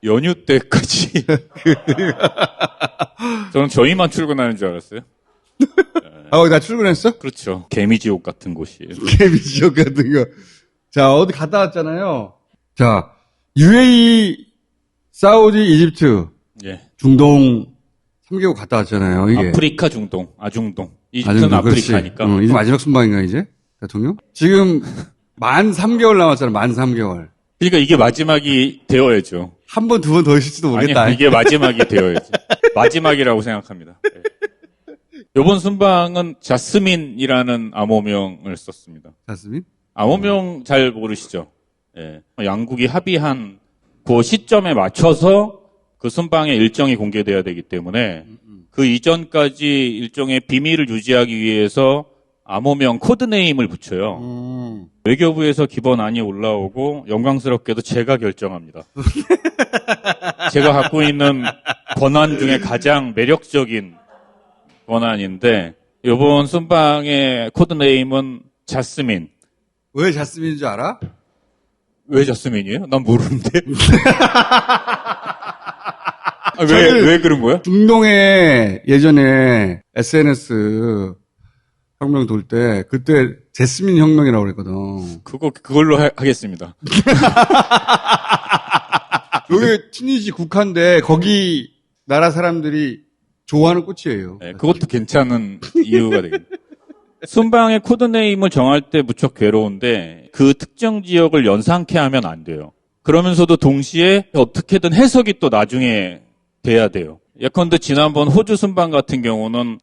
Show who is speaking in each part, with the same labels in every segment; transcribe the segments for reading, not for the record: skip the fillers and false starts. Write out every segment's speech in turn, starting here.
Speaker 1: 연휴 때까지. 저는 저희만 출근하는 줄 알았어요.
Speaker 2: 아, 나 출근했어?
Speaker 1: 그렇죠. 개미지옥 같은 곳이에요.
Speaker 2: 개미지옥 같은 거. 자, 어디 갔다 왔잖아요. 자, UAE, 사우디, 이집트,
Speaker 1: 예.
Speaker 2: 중동 3개국 갔다 왔잖아요. 이게.
Speaker 1: 아프리카 중동, 아중동. 이집트는 아프리카니까.
Speaker 2: 이제 마지막 순방인가, 이제? 대통령? 지금 만 3개월 남았잖아, 만 3개월.
Speaker 1: 그러니까 이게 마지막이 되어야죠.
Speaker 2: 한 번, 두 번 더 있을지도 모르겠다.
Speaker 1: 아니, 이게 마지막이 되어야죠. 마지막이라고 생각합니다. 네. 이번 순방은 자스민이라는 암호명을 썼습니다.
Speaker 2: 자스민?
Speaker 1: 암호명 잘 모르시죠? 예. 양국이 합의한 그 시점에 맞춰서 그 순방의 일정이 공개돼야 되기 때문에 그 이전까지 일종의 비밀을 유지하기 위해서 암호명 코드네임을 붙여요. 외교부에서 기본안이 올라오고 영광스럽게도 제가 결정합니다. 제가 갖고 있는 권한 중에 가장 매력적인 권한인데 이번 순방의 코드네임은 자스민.
Speaker 2: 왜 자스민인 줄 알아?
Speaker 1: 왜 자스민이에요? 난 모르는데. 왜 그런 거야?
Speaker 2: 중동에 예전에 SNS 혁명 돌 때 그때 제스민 혁명이라고 그랬거든.
Speaker 1: 그걸로 하겠습니다.
Speaker 2: 여기 티니지 국한데 거기 나라 사람들이 좋아하는 꽃이에요.
Speaker 1: 네, 그것도 괜찮은 이유가 되겠네. 순방의 코드네임을 정할 때 무척 괴로운데 그 특정 지역을 연상케 하면 안 돼요. 그러면서도 동시에 어떻게든 해석이 또 나중에 돼야 돼요. 예컨대 지난번 호주 순방 같은 경우는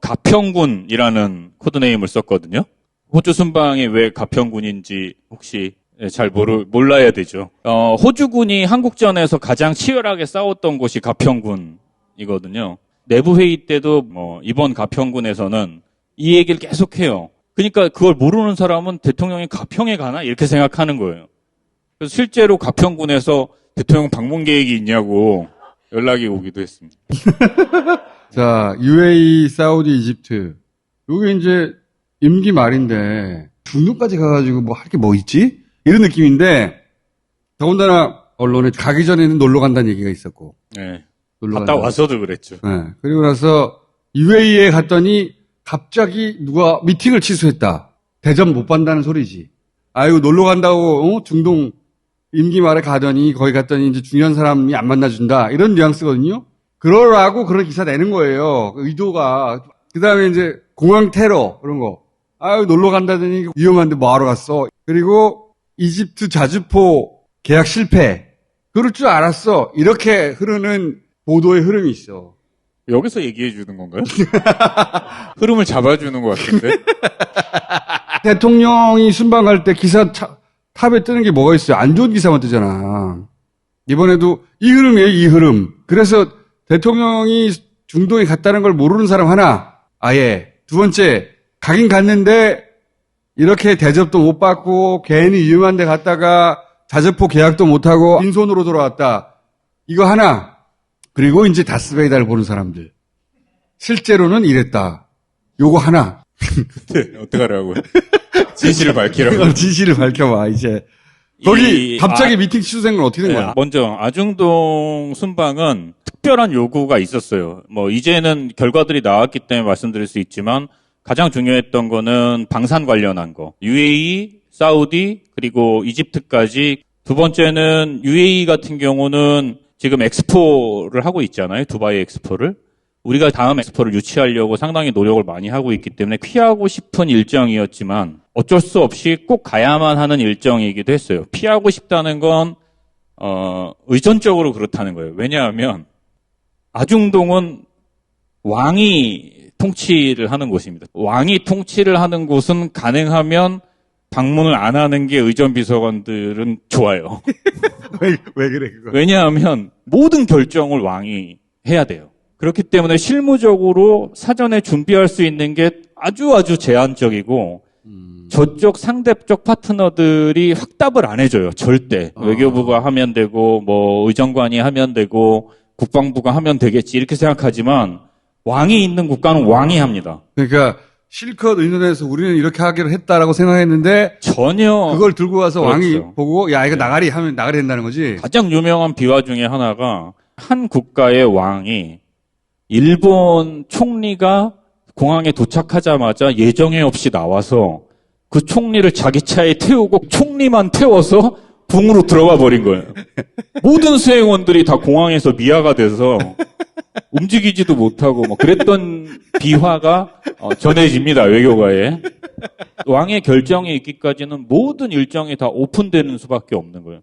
Speaker 1: 가평군이라는 코드네임을 썼거든요. 호주 순방이 왜 가평군인지 혹시 잘 몰라야 되죠. 호주군이 한국전에서 가장 치열하게 싸웠던 곳이 가평군이거든요. 내부 회의 때도 이번 가평군에서는 이 얘기를 계속해요. 그러니까 그걸 모르는 사람은 대통령이 가평에 가나 이렇게 생각하는 거예요. 그래서 실제로 가평군에서 대통령 방문 계획이 있냐고 연락이 오기도 했습니다.
Speaker 2: 자, UAE, 사우디, 이집트. 요게 이제 임기 말인데 중동까지 가가지고 뭐 할 게 뭐 있지? 이런 느낌인데 더군다나 언론에 가기 전에는 놀러 간다는 얘기가 있었고.
Speaker 1: 네.
Speaker 2: 놀러
Speaker 1: 갔다
Speaker 2: 간다.
Speaker 1: 와서도 그랬죠.
Speaker 2: 네. 그리고 나서 UAE에 갔더니 갑자기 누가 미팅을 취소했다. 대접 못 받는다는 소리지. 아이고 놀러 간다고 중동 임기 말에 가더니 거기 갔더니 이제 중요한 사람이 안 만나준다. 이런 뉘앙스거든요. 그러라고 그런 기사 내는 거예요. 그 의도가. 그 다음에 이제 공항 테러 그런 거. 아유 놀러 간다더니 위험한데 뭐하러 갔어. 그리고 이집트 자주포 계약 실패. 그럴 줄 알았어. 이렇게 흐르는 보도의 흐름이 있어.
Speaker 1: 여기서 얘기해 주는 건가요? 흐름을 잡아주는 것 같은데.
Speaker 2: 대통령이 순방 갈 때 기사 탑에 뜨는 게 뭐가 있어요? 안 좋은 기사만 뜨잖아. 이번에도 이 흐름이에요, 이 흐름. 그래서 대통령이 중동에 갔다는 걸 모르는 사람 하나, 아예. 두 번째, 가긴 갔는데 이렇게 대접도 못 받고 괜히 위험한 데 갔다가 자주포 계약도 못하고 빈손으로 돌아왔다. 이거 하나. 그리고 이제 다스베이다를 보는 사람들. 실제로는 이랬다. 요거 하나.
Speaker 1: 네, 어떡하라고요? 진실을 밝히라고.
Speaker 2: 진실을 밝혀봐, 이제. 거기 갑자기 미팅 취소된 건 어떻게 된 거야?
Speaker 1: 먼저 아중동 순방은 특별한 요구가 있었어요. 이제는 결과들이 나왔기 때문에 말씀드릴 수 있지만 가장 중요했던 거는 방산 관련한 거. UAE, 사우디, 그리고 이집트까지. 두 번째는 UAE 같은 경우는 지금 엑스포를 하고 있잖아요. 두바이 엑스포를. 우리가 다음 엑스포를 유치하려고 상당히 노력을 많이 하고 있기 때문에 피하고 싶은 일정이었지만 어쩔 수 없이 꼭 가야만 하는 일정이기도 했어요. 피하고 싶다는 건 의존적으로 그렇다는 거예요. 왜냐하면 아중동은 왕이 통치를 하는 곳입니다. 왕이 통치를 하는 곳은 가능하면 방문을 안 하는 게 의전 비서관들은 좋아요.
Speaker 2: 왜 그래, 그거?
Speaker 1: 왜냐하면 모든 결정을 왕이 해야 돼요. 그렇기 때문에 실무적으로 사전에 준비할 수 있는 게 아주 제한적이고 저쪽 상대쪽 파트너들이 확답을 안 해줘요. 절대. 외교부가 하면 되고 의정관이 하면 되고 국방부가 하면 되겠지 이렇게 생각하지만 왕이 있는 국가는 왕이 합니다.
Speaker 2: 그러니까 실컷 의논해서 우리는 이렇게 하기로 했다라고 생각했는데
Speaker 1: 전혀
Speaker 2: 그걸 들고 와서 왕이
Speaker 1: 그렇죠.
Speaker 2: 보고 야 이거 나가리 하면 나가리 된다는 거지.
Speaker 1: 가장 유명한 비화 중에 하나가 한 국가의 왕이 일본 총리가 공항에 도착하자마자 예정에 없이 나와서 그 총리를 자기 차에 태우고 총리만 태워서 궁으로 들어가 버린 거예요. 모든 수행원들이 다 공항에서 미아가 돼서 움직이지도 못하고 뭐 그랬던 비화가 전해집니다. 외교가에. 왕의 결정이 있기까지는 모든 일정이 다 오픈되는 수밖에 없는 거예요.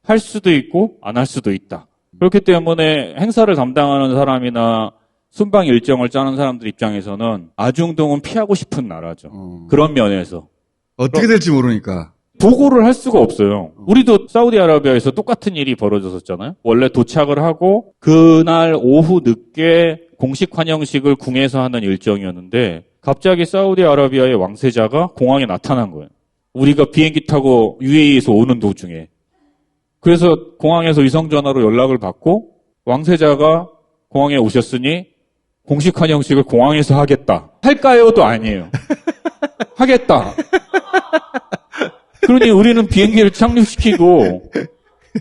Speaker 1: 할 수도 있고 안 할 수도 있다. 그렇기 때문에 행사를 담당하는 사람이나 순방 일정을 짜는 사람들 입장에서는 아중동은 피하고 싶은 나라죠. 그런 면에서.
Speaker 2: 어떻게 될지 모르니까.
Speaker 1: 보고를 할 수가 없어요. 우리도 사우디아라비아에서 똑같은 일이 벌어졌었잖아요. 원래 도착을 하고 그날 오후 늦게 공식 환영식을 궁에서 하는 일정이었는데 갑자기 사우디아라비아의 왕세자가 공항에 나타난 거예요. 우리가 비행기 타고 UAE에서 오는 도중에. 그래서 공항에서 위성전화로 연락을 받고 왕세자가 공항에 오셨으니 공식 환영식을 공항에서 하겠다. 할까요?도 아니에요. 하겠다. 그러니 우리는 비행기를 착륙시키고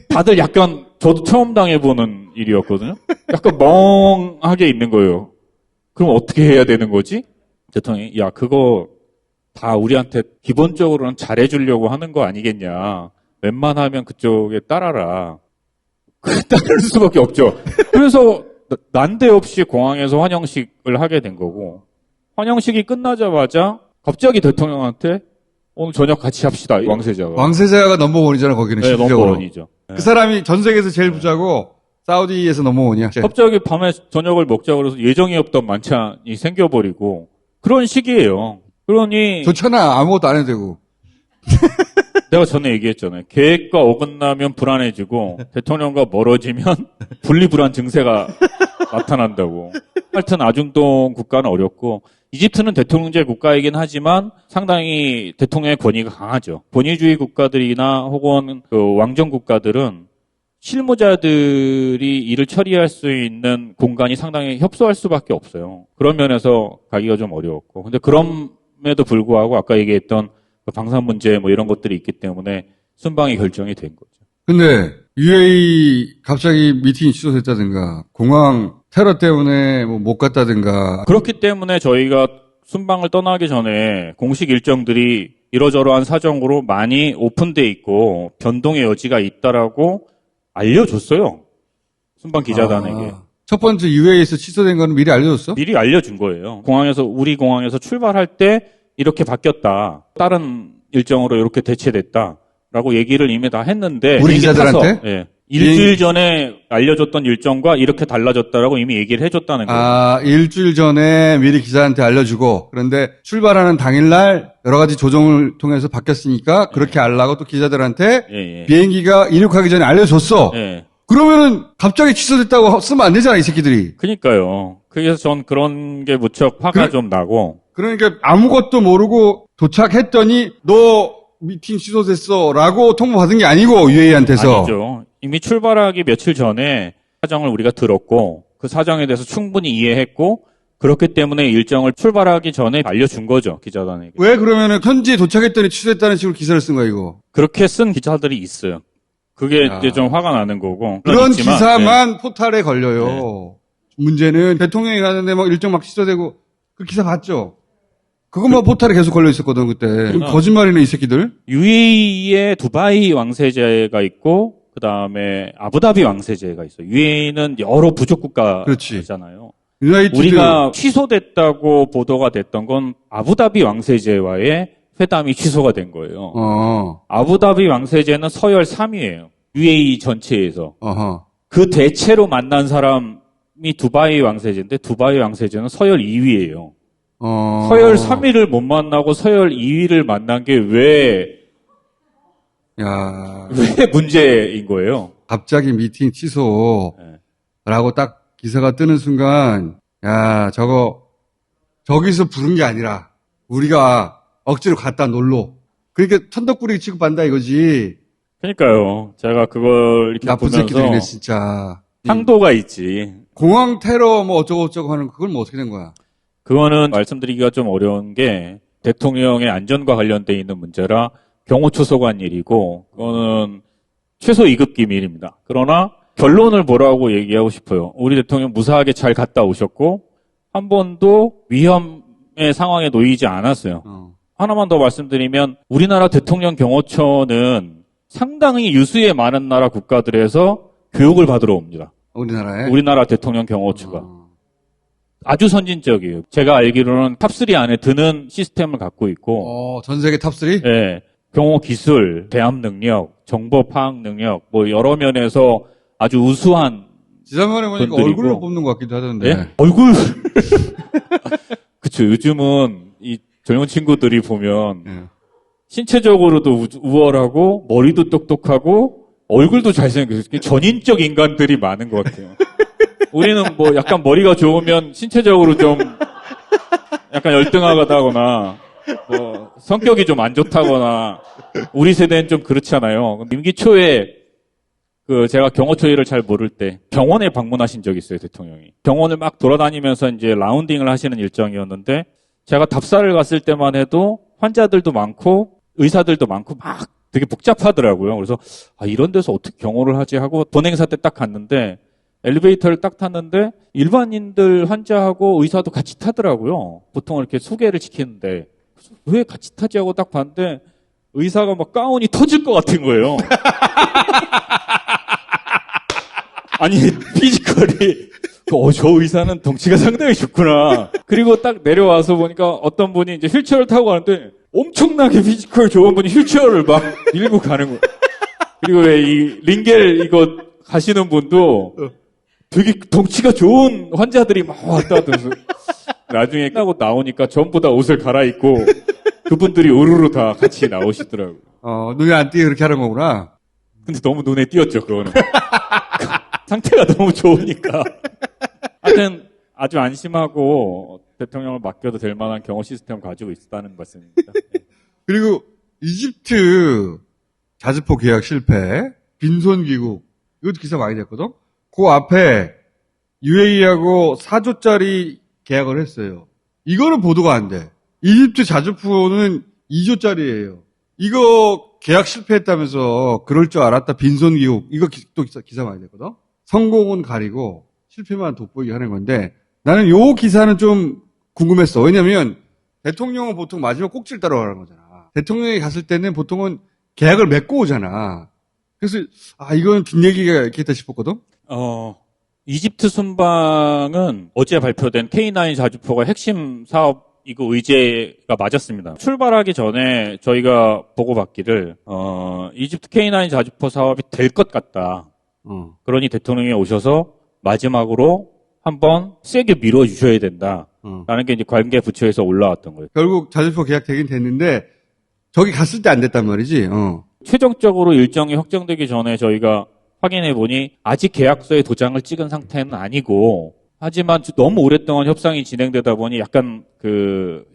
Speaker 1: 다들 약간 저도 처음 당해보는 일이었거든요. 약간 멍하게 있는 거예요. 그럼 어떻게 해야 되는 거지? 대통령이 야 그거 다 우리한테 기본적으로는 잘해주려고 하는 거 아니겠냐. 웬만하면 그쪽에 따라라. 따를 수밖에 없죠. 그래서 난데없이 공항에서 환영식을 하게 된 거고 환영식이 끝나자마자 갑자기 대통령한테 오늘 저녁 같이 합시다. 왕세자가.
Speaker 2: 왕세자가 넘버원이잖아 거기는.
Speaker 1: 네,
Speaker 2: 실질적으로.
Speaker 1: 넘버원이죠.
Speaker 2: 그 사람이 전 세계에서 제일 부자고 사우디에서 넘버원이야.
Speaker 1: 갑자기 밤에 저녁을 먹자 그래서 예정이 없던 만찬이 생겨버리고 그런 시기예요. 그러니
Speaker 2: 좋잖아. 아무것도 안 해도 되고.
Speaker 1: 내가 전에 얘기했잖아요. 계획과 어긋나면 불안해지고 대통령과 멀어지면 분리불안 증세가 나타난다고. 하여튼 아중동 국가는 어렵고 이집트는 대통령제 국가이긴 하지만 상당히 대통령의 권위가 강하죠. 권위주의 국가들이나 혹은 그 왕정 국가들은 실무자들이 일을 처리할 수 있는 공간이 상당히 협소할 수밖에 없어요. 그런 면에서 가기가 좀 어려웠고. 근데 그럼에도 불구하고 아까 얘기했던 방산 문제 뭐 이런 것들이 있기 때문에 순방이 결정이 된 거죠.
Speaker 2: 근데 UAE 갑자기 미팅이 취소됐다든가 공항 테러 때문에 뭐 못 갔다든가.
Speaker 1: 그렇기 때문에 저희가 순방을 떠나기 전에 공식 일정들이 이러저러한 사정으로 많이 오픈돼 있고 변동의 여지가 있다라고 알려줬어요. 순방 기자단에게.
Speaker 2: 첫 번째 UAE에서 취소된 거는 미리 알려줬어?
Speaker 1: 미리 알려준 거예요. 우리 공항에서 출발할 때 이렇게 바뀌었다. 다른 일정으로 이렇게 대체됐다라고 얘기를 이미 다 했는데
Speaker 2: 우리
Speaker 1: 비행기 타서,
Speaker 2: 기자들한테?
Speaker 1: 예. 일주일 전에 알려줬던 일정과 이렇게 달라졌다라고 이미 얘기를 해줬다는 거예요.
Speaker 2: 일주일 전에 미리 기자한테 알려주고 그런데 출발하는 당일날 여러 가지 조정을 통해서 바뀌었으니까 그렇게 알라고 또 기자들한테
Speaker 1: 예, 예.
Speaker 2: 비행기가 이륙하기 전에 알려줬어.
Speaker 1: 예.
Speaker 2: 그러면은 갑자기 취소됐다고 쓰면 안 되잖아, 이 새끼들이.
Speaker 1: 그러니까요. 그래서 전 그런 게 무척 화가 좀 나고.
Speaker 2: 그러니까 아무것도 모르고 도착했더니 너 미팅 취소됐어라고 통보받은 게 아니고 UAE한테서.
Speaker 1: 아니죠. 이미 출발하기 며칠 전에 사정을 우리가 들었고 그 사정에 대해서 충분히 이해했고 그렇기 때문에 일정을 출발하기 전에 알려준 거죠. 기자단에게.
Speaker 2: 왜 그러면은 현지에 도착했더니 취소했다는 식으로 기사를 쓴 거야, 이거?
Speaker 1: 그렇게 쓴 기자들이 있어요. 그게
Speaker 2: 야.
Speaker 1: 이제 좀 화가 나는 거고.
Speaker 2: 그런
Speaker 1: 있지만,
Speaker 2: 기사만 포탈에 걸려요. 문제는 대통령이 가는데 막 일정 막 취소되고 그 기사 봤죠? 그것만 포탈에 계속 걸려 있었거든, 그때. 거짓말이네, 이 새끼들.
Speaker 1: UAE에 두바이 왕세제가 있고 그 다음에 아부다비 왕세제가 있어요. UAE는 여러 부족 국가잖아요.
Speaker 2: 유나이티드.
Speaker 1: 우리가 취소됐다고 보도가 됐던 건 아부다비 왕세제와의 회담이 취소가 된 거예요. 아부다비 왕세제는 서열 3위예요. UAE 전체에서. 그 대체로 만난 사람이 두바이 왕세제인데 두바이 왕세제는 서열 2위예요. 서열 3위를 못 만나고 서열 2위를 만난 게 왜 문제인 거예요?
Speaker 2: 갑자기 미팅 취소라고 딱 기사가 뜨는 순간, 저기서 부른 게 아니라, 우리가 억지로 갔다 놀러. 그러니까 천덕꾸리 취급한다 이거지.
Speaker 1: 그러니까요. 제가 그걸 이렇게
Speaker 2: 나쁜
Speaker 1: 보면서
Speaker 2: 새끼들이네, 진짜.
Speaker 1: 상도가 있지.
Speaker 2: 공항 테러 뭐 어쩌고저쩌고 하는 그건 뭐 어떻게 된 거야?
Speaker 1: 그거는 말씀드리기가 좀 어려운 게 대통령의 안전과 관련돼 있는 문제라 경호처소관 일이고 그거는 최소 2급 기밀입니다. 그러나 결론을 뭐라고 얘기하고 싶어요. 우리 대통령 무사하게 잘 갔다 오셨고 한 번도 위험의 상황에 놓이지 않았어요. 하나만 더 말씀드리면 우리나라 대통령 경호처는 상당히 유수의 많은 나라 국가들에서 교육을 받으러 옵니다.
Speaker 2: 우리나라에?
Speaker 1: 우리나라 대통령 경호처가. 아주 선진적이에요. 제가 알기로는 탑3 안에 드는 시스템을 갖고 있고
Speaker 2: 전 세계 탑3?
Speaker 1: 예, 경호 기술, 대함 능력, 정보 파악 능력 뭐 여러 면에서 아주 우수한
Speaker 2: 지난번에 보니까
Speaker 1: 분들이고.
Speaker 2: 얼굴로 뽑는 것 같기도 하던데.
Speaker 1: 예? 얼굴 그쵸. 요즘은 이 젊은 친구들이 보면
Speaker 2: 예.
Speaker 1: 신체적으로도 우월하고 머리도 똑똑하고 얼굴도 잘생겨서 전인적 인간들이 많은 것 같아요. 우리는 뭐 약간 머리가 좋으면 신체적으로 좀 약간 열등하다거나 뭐 성격이 좀 안 좋다거나 우리 세대는 좀 그렇잖아요. 임기 초에 제가 경호처 일을 잘 모를 때 병원에 방문하신 적이 있어요, 대통령이. 병원을 막 돌아다니면서 이제 라운딩을 하시는 일정이었는데 제가 답사를 갔을 때만 해도 환자들도 많고 의사들도 많고 막 되게 복잡하더라고요. 그래서 이런 데서 어떻게 경호를 하지 하고 본행사 때 딱 갔는데 엘리베이터를 딱 탔는데 일반인들 환자하고 의사도 같이 타더라고요. 보통 이렇게 소개를 시키는데 왜 같이 타지 하고 딱 봤는데 의사가 막 가운이 터질 것 같은 거예요. 아니 피지컬이 저 의사는 덩치가 상당히 좋구나. 그리고 딱 내려와서 보니까 어떤 분이 이제 휠체어를 타고 가는데 엄청나게 피지컬 좋은 분이 휠체어를 막 밀고 가는 거예요. 그리고 왜 이 링겔 이거 가시는 분도 되게 덩치가 좋은 환자들이 막 왔다 갔다 해서 나중에 끝나고 나오니까 전부 다 옷을 갈아입고 그분들이 우르르 다 같이 나오시더라고요.
Speaker 2: 눈에 안 띄게 그렇게 하는 거구나.
Speaker 1: 근데 너무 눈에 띄었죠, 그거는. 상태가 너무 좋으니까. 하여튼 아주 안심하고 대통령을 맡겨도 될 만한 경호 시스템을 가지고 있다는 말씀입니다.
Speaker 2: 그리고 이집트 자주포 계약 실패, 빈손 귀국, 이것도 기사 많이 됐거든? 그 앞에 UAE하고 4조짜리 계약을 했어요. 이거는 보도가 안 돼. 이집트 자주포는 2조짜리예요. 이거 계약 실패했다면서 그럴 줄 알았다 빈손 귀국. 이거 또 기사 많이 됐거든? 성공은 가리고 실패만 돋보이게 하는 건데 나는 요 기사는 좀 궁금했어. 왜냐면 대통령은 보통 마지막 꼭지를 따라가는 거잖아. 대통령이 갔을 때는 보통은 계약을 맺고 오잖아. 그래서 이건 뒷얘기가 있겠다 싶었거든.
Speaker 1: 이집트 순방은 어제 발표된 K9 자주포가 핵심 사업이고 의제가 맞았습니다. 출발하기 전에 저희가 보고받기를 이집트 K9 자주포 사업이 될 것 같다. 그러니 대통령이 오셔서 마지막으로 한번 세게 밀어주셔야 된다. 라는 게 이제 관계 부처에서 올라왔던 거예요.
Speaker 2: 결국 자주포 계약 되긴 됐는데 저기 갔을 때 안 됐단 말이지.
Speaker 1: 최종적으로 일정이 확정되기 전에 저희가 확인해 보니 아직 계약서에 도장을 찍은 상태는 아니고 하지만 너무 오랫동안 협상이 진행되다 보니 약간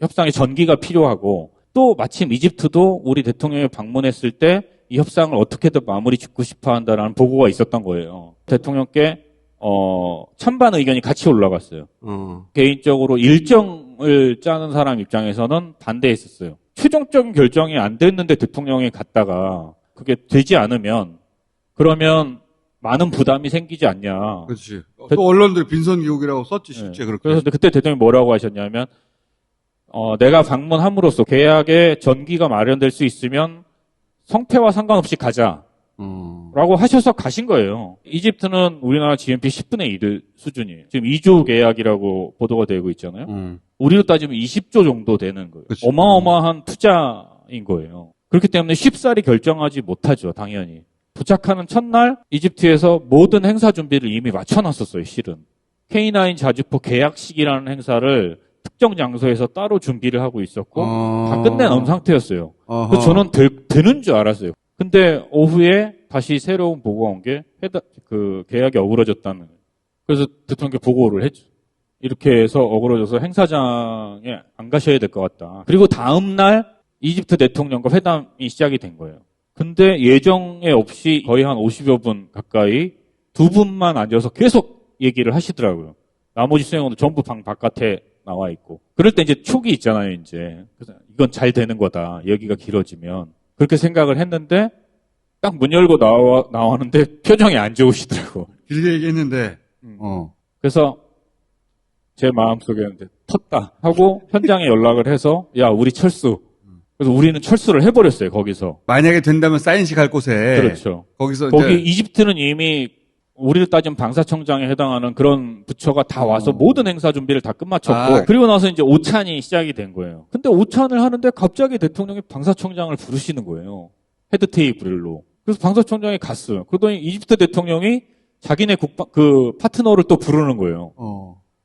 Speaker 1: 협상의 전기가 필요하고 또 마침 이집트도 우리 대통령이 방문했을 때 이 협상을 어떻게든 마무리 짓고 싶어 한다라는 보고가 있었던 거예요. 대통령께 찬반 의견이 같이 올라갔어요. 개인적으로 일정을 짜는 사람 입장에서는 반대했었어요. 최종적인 결정이 안 됐는데 대통령이 갔다가 그게 되지 않으면 그러면 많은 부담이 생기지 않냐.
Speaker 2: 그렇지. 또 언론들이 빈손 귀국이라고 썼지 실제 그렇게.
Speaker 1: 그래서 그때 대통령이 뭐라고 하셨냐면 내가 방문함으로써 계약에 전기가 마련될 수 있으면 성패와 상관없이 가자. 라고 하셔서 가신 거예요. 이집트는 우리나라 GNP 10분의 1 수준이에요. 지금 2조 계약이라고 보도가 되고 있잖아요. 우리로 따지면 20조 정도 되는 거예요.
Speaker 2: 그치.
Speaker 1: 어마어마한 투자인 거예요. 그렇기 때문에 쉽사리 결정하지 못하죠, 당연히. 도착하는 첫날 이집트에서 모든 행사 준비를 이미 맞춰놨었어요, 실은. K9 자주포 계약식이라는 행사를 특정 장소에서 따로 준비를 하고 있었고 다 끝내놓은 상태였어요. 그래서 저는 되는 줄 알았어요. 근데 오후에 다시 새로운 보고가 온 게 계약이 어그러졌다는 거예요. 그래서 대통령께 보고를 했죠. 이렇게 해서 어그러져서 행사장에 안 가셔야 될 것 같다. 그리고 다음 날 이집트 대통령과 회담이 시작이 된 거예요. 근데 예정에 없이 거의 한 50여 분 가까이 두 분만 앉아서 계속 얘기를 하시더라고요. 나머지 수행원들 전부 방 바깥에 나와 있고. 그럴 때 이제 촉이 있잖아요, 이제. 그래서 이건 잘 되는 거다. 여기가 길어지면. 그렇게 생각을 했는데, 딱 문 열고 나왔는데 표정이 안 좋으시더라고.
Speaker 2: 길게 얘기했는데,
Speaker 1: 그래서 제 마음속에 이제 텄다 하고 현장에 연락을 해서, 야, 우리 철수. 그래서 우리는 철수를 해버렸어요, 거기서.
Speaker 2: 만약에 된다면 사인식 할 곳에.
Speaker 1: 그렇죠.
Speaker 2: 거기서
Speaker 1: 거기
Speaker 2: 이제
Speaker 1: 이집트는 이미 우리를 따지면 방사청장에 해당하는 그런 부처가 다 와서 모든 행사 준비를 다 끝마쳤고 그리고 나서 이제 오찬이 시작이 된 거예요. 근데 오찬을 하는데 갑자기 대통령이 방사청장을 부르시는 거예요. 헤드 테이블로. 그래서 방사청장이 갔어요. 그러더니 이집트 대통령이 자기네 파트너를 또 부르는 거예요.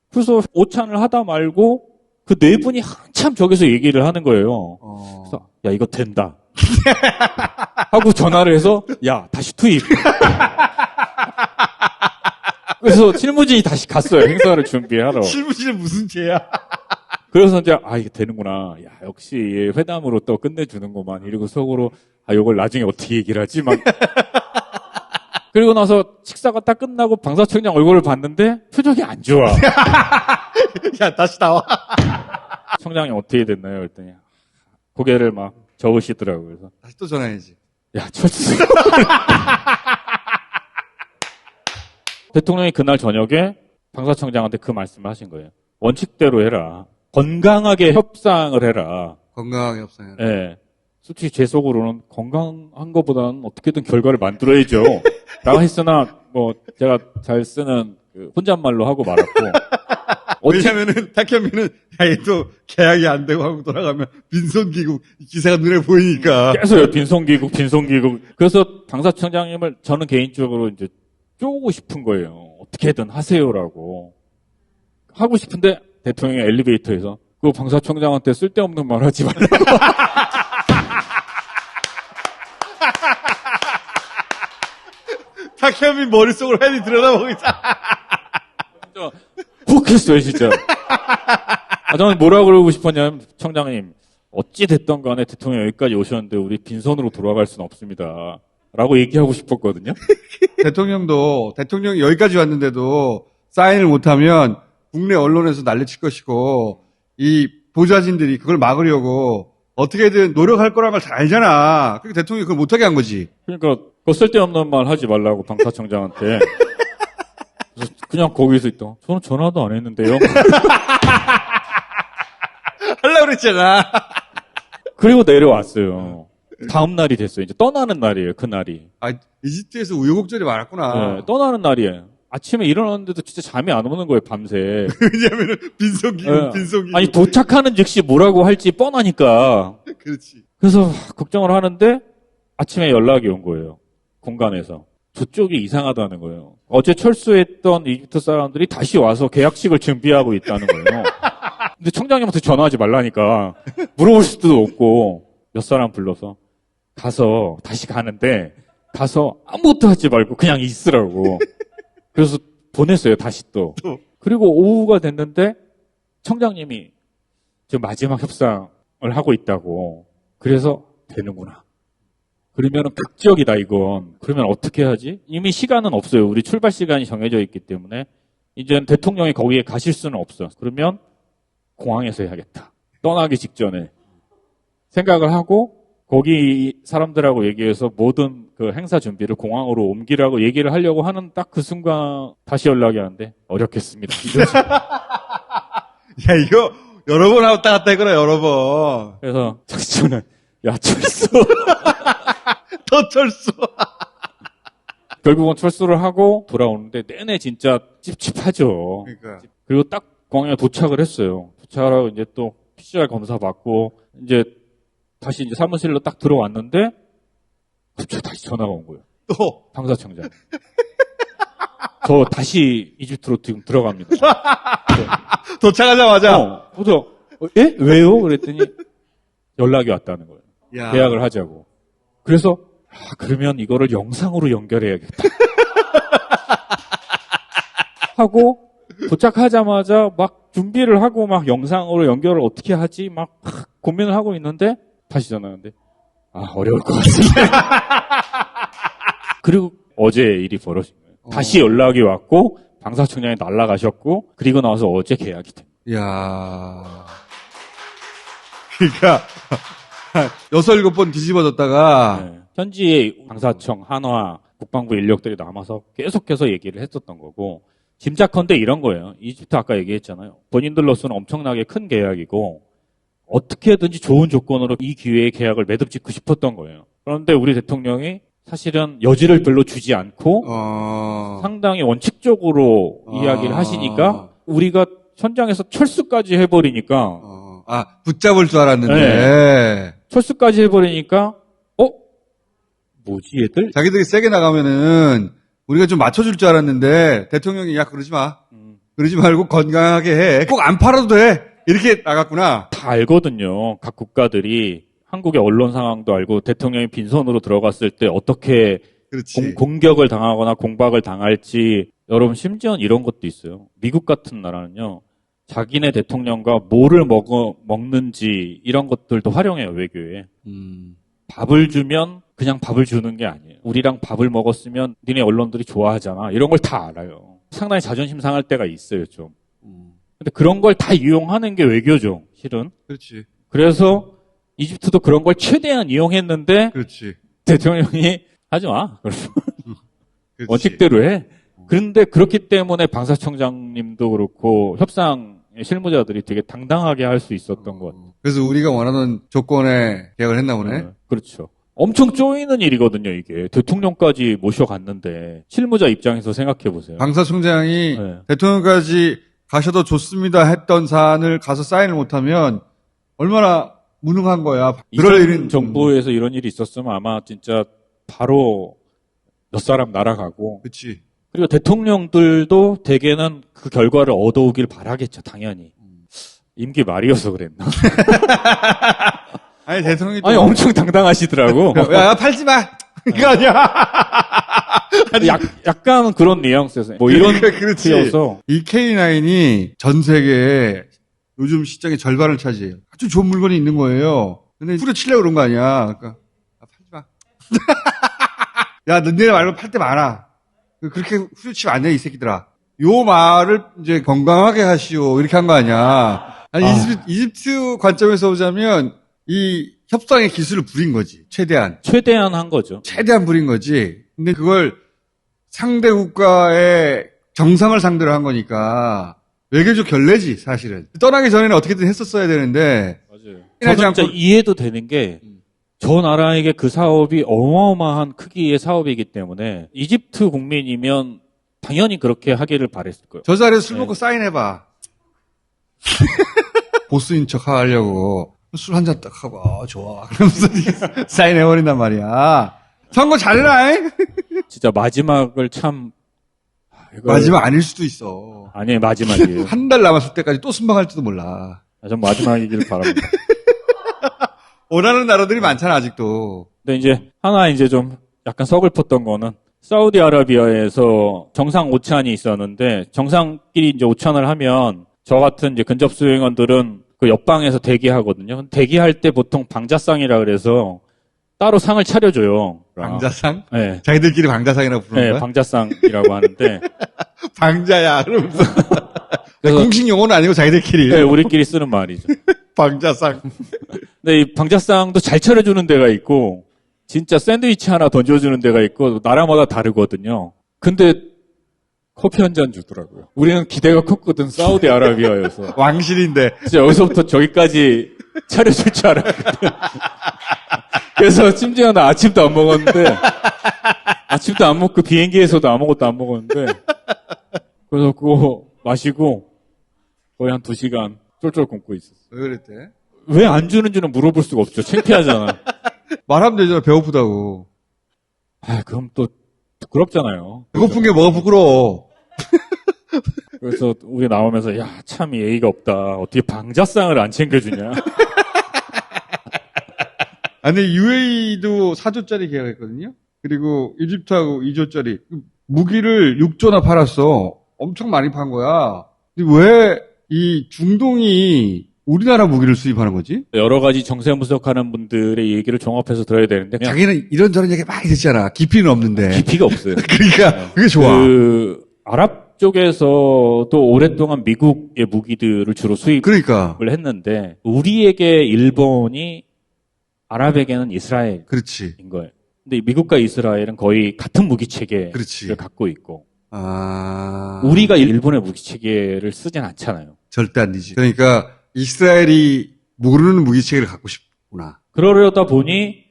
Speaker 1: 그래서 오찬을 하다 말고 그 네 분이 한참 저기서 얘기를 하는 거예요. 그래서 야, 이거 된다. 하고 전화를 해서 야, 다시 투입. 그래서 실무진이 다시 갔어요. 행사를 준비하러.
Speaker 2: 실무진은 무슨 죄야?
Speaker 1: 그래서 이제 이게 되는구나. 야, 역시 회담으로 또 끝내주는구만. 이러고 속으로 이걸 나중에 어떻게 얘기를 하지? 막. 그리고 나서 식사가 딱 끝나고 방사청장 얼굴을 봤는데 표정이 안 좋아.
Speaker 2: 야, 다시 나와.
Speaker 1: 청장이 어떻게 됐나요? 그랬더니 고개를 막 저으시더라고요. 그래서
Speaker 2: 다시 또 전화해야지.
Speaker 1: 야, 철수. 대통령이 그날 저녁에 방사청장한테 그 말씀을 하신 거예요. 원칙대로 해라. 건강하게 협상을 해라.
Speaker 2: 건강하게 협상해라.
Speaker 1: 예. 솔직히 제 속으로는 건강한 것보다는 어떻게든 결과를 만들어야죠. 라고 했으나, 제가 잘 쓰는 혼잣말로 하고 말았고.
Speaker 2: 왜냐면은, 탁현민은, 얘도 계약이 안 되고 하고 돌아가면 빈손기국 기사가 눈에 보이니까.
Speaker 1: 계속 빈손기국. 그래서 방사청장님을 저는 개인적으로 이제 쪼고 싶은 거예요. 어떻게든 하세요라고. 하고 싶은데 대통령이 엘리베이터에서 그 방사청장한테 쓸데없는 말 하지 말라고.
Speaker 2: 탁현민 머릿속으로 팬이 들여다보고 있다.
Speaker 1: 진짜 훅 했어요, 진짜. 저는 뭐라 그러고 싶었냐면, 청장님, 어찌 됐던 간에 대통령 여기까지 오셨는데 우리 빈손으로 돌아갈 수는 없습니다. 라고 얘기하고 싶었거든요.
Speaker 2: 대통령이 여기까지 왔는데도 사인을 못하면 국내 언론에서 난리칠 것이고, 이 보좌진들이 그걸 막으려고 어떻게든 노력할 거란 걸 잘 알잖아. 그러니까 대통령이 그걸 못하게 한 거지.
Speaker 1: 그러니까, 그 쓸데없는 말 하지 말라고 방사청장한테. 그래서 그냥 거기서 있다. 저는 전화도 안 했는데요.
Speaker 2: 하려고 그랬잖아.
Speaker 1: 그리고 내려왔어요. 다음 날이 됐어요. 이제 떠나는 날이에요, 그 날이.
Speaker 2: 이집트에서 우여곡절이 많았구나.
Speaker 1: 네, 떠나는 날이에요. 아침에 일어났는데도 진짜 잠이 안 오는 거예요, 밤새.
Speaker 2: 왜냐면은 빈손기국.
Speaker 1: 아니, 도착하는 즉시 뭐라고 할지 뻔하니까.
Speaker 2: 그렇지.
Speaker 1: 그래서 걱정을 하는데 아침에 연락이 온 거예요. 공간에서. 저쪽이 이상하다는 거예요. 어제 철수했던 이집트 사람들이 다시 와서 계약식을 준비하고 있다는 거예요. 근데 청장님한테 전화하지 말라니까 물어볼 수도 없고 몇 사람 불러서 가서 다시 가는데 가서 아무것도 하지 말고 그냥 있으라고. 그래서 보냈어요, 다시 또. 그리고 오후가 됐는데 청장님이 지금 마지막 협상을 하고 있다고. 그래서 되는구나. 그러면 극적이다, 이건. 그러면 어떻게 하지? 이미 시간은 없어요. 우리 출발 시간이 정해져 있기 때문에. 이제는 대통령이 거기에 가실 수는 없어. 그러면 공항에서 해야겠다. 떠나기 직전에. 생각을 하고 거기 사람들하고 얘기해서 모든 그 행사 준비를 공항으로 옮기라고 얘기를 하려고 하는 딱 그 순간 다시 연락이 왔는데 어렵겠습니다.
Speaker 2: 야, 이거 여러 번 왔다 갔다 했구나, 여러 번.
Speaker 1: 그래서 저는 야, 철수.
Speaker 2: 더 철수.
Speaker 1: 결국은 철수를 하고 돌아오는데 내내 진짜 찝찝하죠.
Speaker 2: 그러니까.
Speaker 1: 그리고 딱 공항에 도착을 했어요. 도착을 하고 이제 또 PCR 검사 받고 이제 다시 이제 사무실로 딱 들어왔는데 갑자기 다시 전화가 온 거예요.
Speaker 2: 또
Speaker 1: 방사청장. 저 다시 이집트로 지금 들어갑니다.
Speaker 2: 도착하자마자.
Speaker 1: 그래서 예? 왜요? 그랬더니 연락이 왔다는 거예요.
Speaker 2: 야.
Speaker 1: 계약을 하자고. 그래서 그러면 이거를 영상으로 연결해야겠다. 하고 도착하자마자 막 준비를 하고 막 영상으로 연결을 어떻게 하지 막 고민을 하고 있는데 다시 전화하는데 어려울 것 같습니다. 그리고 어제 일이 벌어진 거예요. 다시 연락이 왔고 방사청장이 날아가셨고 그리고 나서 어제 계약이 된 거예요.
Speaker 2: 이야. 그러니까 6, 7번 뒤집어졌다가
Speaker 1: 네. 현지에 방사청, 한화, 국방부 인력들이 남아서 계속해서 얘기를 했었던 거고 짐작컨대 이런 거예요. 이집트 아까 얘기했잖아요. 본인들로서는 엄청나게 큰 계약이고 어떻게든지 좋은 조건으로 이 기회에 계약을 매듭 짓고 싶었던 거예요. 그런데 우리 대통령이 사실은 여지를 별로 주지 않고 상당히 원칙적으로 이야기를 하시니까 우리가 현장에서 철수까지 해버리니까
Speaker 2: 붙잡을 줄 알았는데
Speaker 1: 철수까지 해버리니까 뭐지 얘들?
Speaker 2: 자기들이 세게 나가면은 우리가 좀 맞춰줄 줄 알았는데 대통령이 야 그러지 마. 그러지 말고 건강하게 해. 꼭 안 팔아도 돼. 이렇게 나갔구나.
Speaker 1: 다 알거든요. 각 국가들이 한국의 언론 상황도 알고 대통령이 빈손으로 들어갔을 때 어떻게
Speaker 2: 그렇지.
Speaker 1: 공격을 당하거나 공박을 당할지 여러분 심지어 이런 것도 있어요. 미국 같은 나라는요. 자기네 대통령과 뭐를 먹는지 이런 것들도 활용해요. 외교에. 밥을 주면 그냥 밥을 주는 게 아니에요. 우리랑 밥을 먹었으면 니네 언론들이 좋아하잖아. 이런 걸 다 알아요. 상당히 자존심 상할 때가 있어요. 좀. 근데 그런 걸 다 이용하는 게 외교죠. 실은.
Speaker 2: 그렇지.
Speaker 1: 그래서 이집트도 그런 걸 최대한 이용했는데
Speaker 2: 그렇지.
Speaker 1: 대통령이 하지 마.
Speaker 2: 그렇지.
Speaker 1: 원칙대로 해. 그런데 그렇기 때문에 방사청장님도 그렇고 협상 실무자들이 되게 당당하게 할 수 있었던 것 같아요.
Speaker 2: 그래서 우리가 원하는 조건에 계약을 했나 보네.
Speaker 1: 그렇죠. 엄청 쪼이는 일이거든요, 이게. 대통령까지 모셔갔는데 실무자 입장에서 생각해 보세요.
Speaker 2: 방사청장이 대통령까지 가셔도 좋습니다 했던 사안을 가서 사인을 못하면 얼마나 무능한 거야. 그럴 일은
Speaker 1: 정부에서 이런 일이 있었으면 아마 진짜 바로 몇 사람 날아가고.
Speaker 2: 그렇지.
Speaker 1: 그리고 대통령들도 대개는 그 결과를 얻어오길 바라겠죠, 당연히. 임기 말이어서 그랬나?
Speaker 2: 아니, 대통령이.
Speaker 1: 아니, 엄청 당당하시더라고.
Speaker 2: 야, 팔지 마! 이거 아니야!
Speaker 1: 약간 그런 뉘앙스에서. 뭐 이런.
Speaker 2: 그렇지. 이 K9이 전 세계에 요즘 시장의 절반을 차지해요. 아주 좋은 물건이 있는 거예요. 근데 후려치려고 그런 거 아니야. 그러니까, 팔지 마. 야, 너네 말로 팔 때 많아. 그렇게 후려치면 안 돼, 이 새끼들아. 요 말을 이제 건강하게 하시오. 이렇게 한 거 아니야. 아니, 이집트 관점에서 보자면, 이 협상의 기술을 부린 거지. 최대한
Speaker 1: 한 거죠.
Speaker 2: 최대한 부린 거지. 근데 그걸 상대 국가의 정상을 상대로 한 거니까 외교적 결례지, 사실은. 떠나기 전에는 어떻게든 했었어야 되는데.
Speaker 1: 맞아요. 저는 진짜 이해도 되는 게, 저 나라에게 그 사업이 어마어마한 크기의 사업이기 때문에 이집트 국민이면 당연히 그렇게 하기를 바랬을 거예요.
Speaker 2: 저 자리에서 술 먹고 사인해봐. 보스인 척 하려고 술 한 잔 딱 하고 좋아. 그러면서 사인해버린단 말이야. 선거 잘해라.
Speaker 1: 진짜 마지막을 참
Speaker 2: 마지막 아닐 수도 있어.
Speaker 1: 아니 마지막이에요.
Speaker 2: 한 달 남았을 때까지 또 순방할지도 몰라.
Speaker 1: 전 마지막이기를 바랍니다.
Speaker 2: 원하는 나라들이 많잖아, 아직도.
Speaker 1: 근데 이제 하나 이제 좀 약간 서글펐던 거는 사우디아라비아에서 정상 오찬이 있었는데 정상끼리 이제 오찬을 하면 저 같은 이제 근접 수행원들은 그 옆방에서 대기하거든요. 대기할 때 보통 방자상이라 그래서 따로 상을 차려줘요.
Speaker 2: 방자상?
Speaker 1: 네.
Speaker 2: 자기들끼리 방자상이라고 부르는 거야?
Speaker 1: 네, 방자상이라고 하는데.
Speaker 2: 방자야. 그러면서. 공식 용어는 아니고 자기들끼리.
Speaker 1: 네, 우리끼리 쓰는 말이죠.
Speaker 2: 방자상.
Speaker 1: 근데 이 방자상도 잘 차려주는 데가 있고, 진짜 샌드위치 하나 던져주는 데가 있고, 나라마다 다르거든요. 근데 커피 한 잔 주더라고요. 우리는 기대가 컸거든, 사우디아라비아여서.
Speaker 2: 왕실인데.
Speaker 1: 진짜 여기서부터 저기까지 차려줄 줄 알았거든. 그래서 심지어 나 아침도 안 먹었는데, 아침도 안 먹고 비행기에서도 아무것도 안 먹었는데, 그래서 그거 마시고 거의 한 2시간 쫄쫄 굶고 있었어.
Speaker 2: 왜 그랬대?
Speaker 1: 왜 안 주는지는 물어볼 수가 없죠. 창피하잖아.
Speaker 2: 말하면 되잖아, 배고프다고.
Speaker 1: 그럼 또 부끄럽잖아요.
Speaker 2: 배고픈 게 뭐가 부끄러워.
Speaker 1: 그래서 우리 나오면서 야, 참 예의가 없다. 어떻게 방자상을 안 챙겨주냐.
Speaker 2: 근데 UAE도 4조짜리 계약했거든요. 그리고 이집트하고 2조짜리 무기를 6조나 팔았어. 엄청 많이 판 거야. 근데 왜 이 중동이 우리나라 무기를 수입하는 거지?
Speaker 1: 여러 가지 정세 분석하는 분들의 얘기를 종합해서 들어야 되는데
Speaker 2: 자기는 이런저런 얘기 많이 듣잖아. 깊이는 없는데.
Speaker 1: 깊이가 없어요.
Speaker 2: 그러니까 그게 좋아.
Speaker 1: 아랍 그쪽에서도 오랫동안 미국의 무기들을 주로 수입을
Speaker 2: 그러니까.
Speaker 1: 했는데 우리에게 일본이 아랍에게는 이스라엘인
Speaker 2: 그렇지.
Speaker 1: 거예요. 근데 미국과 이스라엘은 거의 같은 무기 체계를
Speaker 2: 그렇지.
Speaker 1: 갖고 있고
Speaker 2: 아.
Speaker 1: 우리가 일본의 무기 체계를 쓰진 않잖아요.
Speaker 2: 절대 안 되지. 그러니까 이스라엘이 모르는 무기체계를 갖고 싶구나.
Speaker 1: 그러려다 보니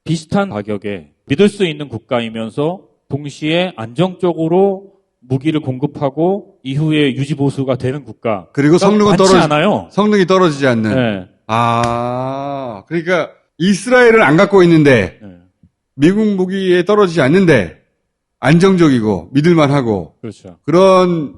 Speaker 1: 비슷한 가격에 믿을 수 있는 국가이면서 동시에 안정적으로 무기를 공급하고 이후에 유지 보수가 되는 국가.
Speaker 2: 그리고 성능은
Speaker 1: 많지 않아요.
Speaker 2: 성능이 떨어지지 않는.
Speaker 1: 네.
Speaker 2: 아, 그러니까 이스라엘은 안 갖고 있는데
Speaker 1: 네.
Speaker 2: 미국 무기에 떨어지지 않는데 안정적이고 믿을만하고
Speaker 1: 그렇죠.
Speaker 2: 그런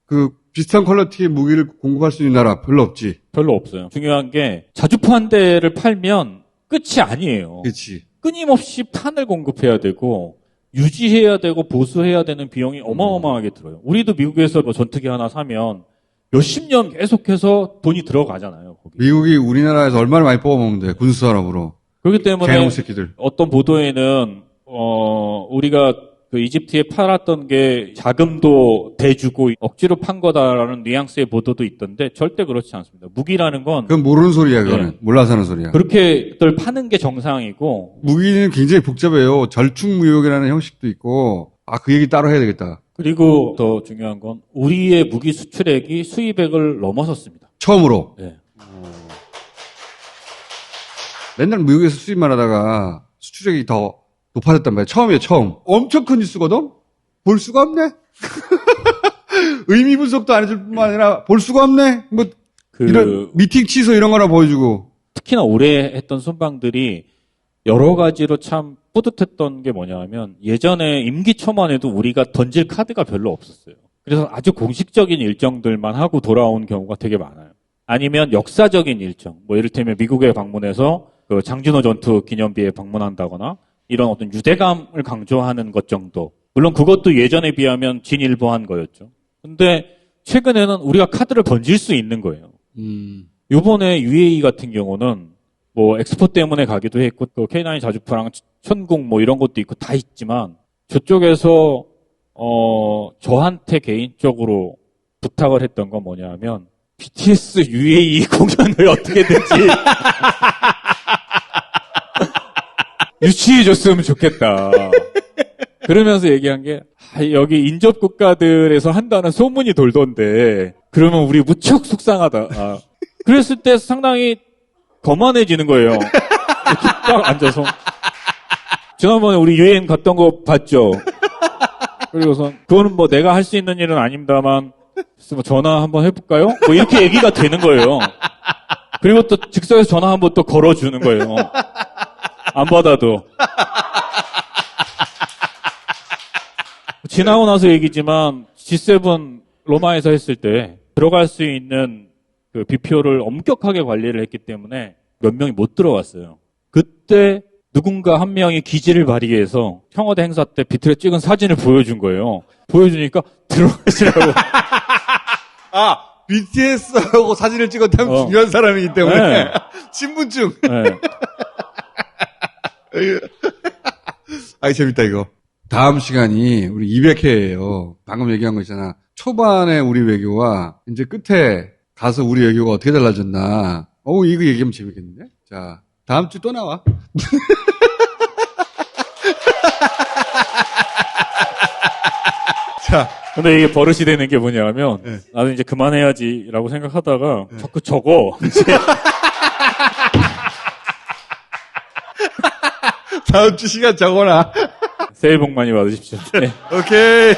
Speaker 2: 그 비슷한 퀄리티의 무기를 공급할 수 있는 나라 별로 없지.
Speaker 1: 별로 없어요. 중요한 게 자주포 한 대를 팔면 끝이 아니에요.
Speaker 2: 그렇지.
Speaker 1: 끊임없이 판을 공급해야 되고 유지해야 되고 보수해야 되는 비용이 어마어마하게 들어요. 우리도 미국에서 뭐 전투기 하나 사면 몇십 년 계속해서 돈이 들어가잖아요. 거기.
Speaker 2: 미국이 우리나라에서 얼마나 많이 뽑아먹는데 군수산업으로.
Speaker 1: 그렇기 때문에
Speaker 2: 개놈 새끼들.
Speaker 1: 어떤 보도에는 우리가 그 이집트에 팔았던 게 자금도 대주고 억지로 판 거다라는 뉘앙스의 보도도 있던데 절대 그렇지 않습니다. 무기라는 건
Speaker 2: 그건 모르는 소리야, 그거는.
Speaker 1: 네.
Speaker 2: 몰라서 하는 소리야.
Speaker 1: 그렇게들 파는 게 정상이고
Speaker 2: 무기는 굉장히 복잡해요. 절충무역이라는 형식도 있고. 아, 그 얘기 따로 해야 되겠다.
Speaker 1: 그리고 더 중요한 건 우리의 무기 수출액이 수입액을 넘어섰습니다.
Speaker 2: 처음으로.
Speaker 1: 네.
Speaker 2: 맨날 미국에서 수입만 하다가 수출액이 더 높아졌단 말이야. 처음이에요, 처음. 엄청 큰 뉴스거든? 볼 수가 없네? 의미 분석도 안 해줄 뿐만 아니라 볼 수가 없네? 뭐, 이런 미팅 취소 이런 거나 보여주고.
Speaker 1: 특히나 올해 했던 순방들이 여러 가지로 참 뿌듯했던 게 뭐냐 하면 예전에 임기 초만 해도 우리가 던질 카드가 별로 없었어요. 그래서 아주 공식적인 일정들만 하고 돌아온 경우가 되게 많아요. 아니면 역사적인 일정, 뭐 이를테면 미국에 방문해서 그 장준호 전투 기념비에 방문한다거나 이런 어떤 유대감을 강조하는 것 정도. 물론 그것도 예전에 비하면 진일보한 거였죠. 근데 최근에는 우리가 카드를 던질 수 있는 거예요. 요번에 UAE 같은 경우는 뭐 엑스포 때문에 가기도 했고 또 K9 자주포랑 천궁 뭐 이런 것도 있고 다 있지만 저쪽에서 저한테 개인적으로 부탁을 했던 건 뭐냐면 BTS UAE 공연을 어떻게든지 유치해줬으면 좋겠다. 그러면서 얘기한 게 여기 인접 국가들에서 한다는 소문이 돌던데 그러면 우리 무척 속상하다. 그랬을 때 상당히 거만해지는 거예요. 이렇게 딱 앉아서. 지난번에 우리 유엔 갔던 거 봤죠? 그리고선, 그거는 뭐 내가 할 수 있는 일은 아닙니다만, 뭐 전화 한번 해볼까요? 뭐 이렇게 얘기가 되는 거예요. 그리고 또 즉석에서 전화 한번 또 걸어주는 거예요. 안 받아도. 지나고 나서 얘기지만, G7 로마에서 했을 때, 들어갈 수 있는 그 비표를 엄격하게 관리를 했기 때문에 몇 명이 못 들어왔어요. 그때 누군가 한 명이 기지를 발휘해서 청와대 행사 때 비틀에 찍은 사진을 보여준 거예요. 보여주니까 들어가시라고.
Speaker 2: 아, BTS하고 사진을 찍었다면 중요한 사람이기 때문에.
Speaker 1: 네.
Speaker 2: 신분증.
Speaker 1: 네.
Speaker 2: 아이, 재밌다, 이거. 다음 시간이 우리 200회예요. 방금 얘기한 거 있잖아. 초반에 우리 외교와 이제 끝에 가서 우리 외교가 어떻게 달라졌나. 이거 얘기하면 재밌겠는데? 자, 다음 주 또 나와. 자.
Speaker 1: 근데 이게 버릇이 되는 게 뭐냐면,
Speaker 2: 네.
Speaker 1: 나도 이제 그만해야지라고 생각하다가 자꾸 적어.
Speaker 2: 다음 주 시간 적어놔.
Speaker 1: 새해 복 많이 받으십시오. 네.
Speaker 2: 오케이.